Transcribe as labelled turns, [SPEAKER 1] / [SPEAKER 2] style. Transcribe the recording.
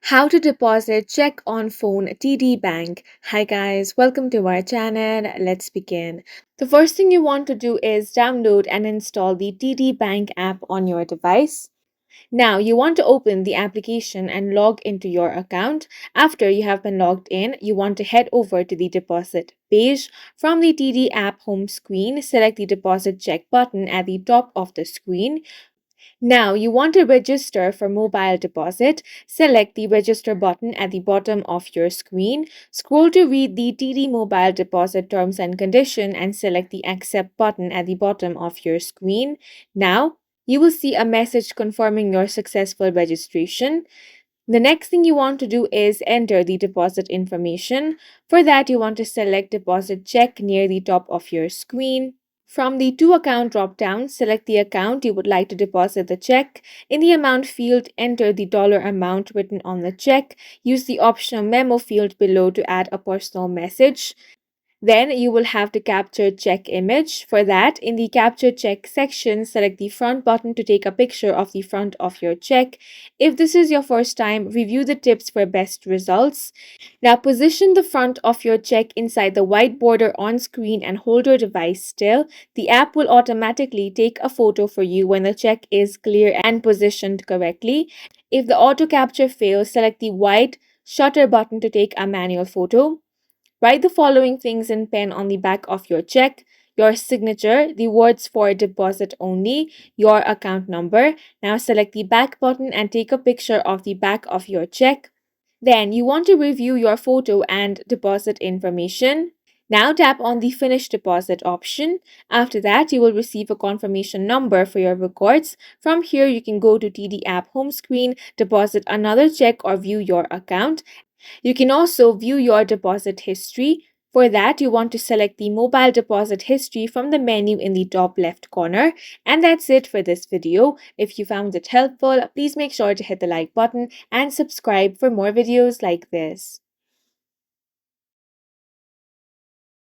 [SPEAKER 1] How to deposit check on phone TD Bank. Hi guys, welcome to our channel. Let's begin. The first thing you want to do is download and install the TD Bank app on your device. Now you want to open the application and log into your account. After you have been logged in, you want to head over to the deposit page. From the TD app home screen, select the deposit check button at the top of the screen. Now you want to register for mobile deposit. Select the register button at the bottom of your screen. Scroll to read the TD mobile deposit terms and condition and select the accept button at the bottom of your screen. Now you will see a message confirming your successful registration. The next thing you want to do is enter the deposit information. For that, you want to select deposit check near the top of your screen. From the To Account drop-down, select the account you would like to deposit the check. In the amount field, enter the dollar amount written on the check. Use the optional memo field below to add a personal message. Then you will have the capture check image. For that, in the capture check section, select the front button to take a picture of the front of your check. If this is your first time, review the tips for best results. Now position the front of your check inside the white border on screen and hold your device still. The app will automatically take a photo for you when the check is clear and positioned correctly. If the auto capture fails, select the white shutter button to take a manual photo. Write the following things in pen on the back of your check: your signature, the words for deposit only, your account number. Now select the back button and take a picture of the back of your check. Then you want to review your photo and deposit information. Now tap on the Finish Deposit option. After that, you will receive a confirmation number for your records. From here, you can go to TD app home screen, deposit another check, or view your account. You can also view your deposit history. For that, you want to select the mobile deposit history from the menu in the top left corner. And that's it for this video. If you found it helpful, please make sure to hit the like button and subscribe for more videos like this.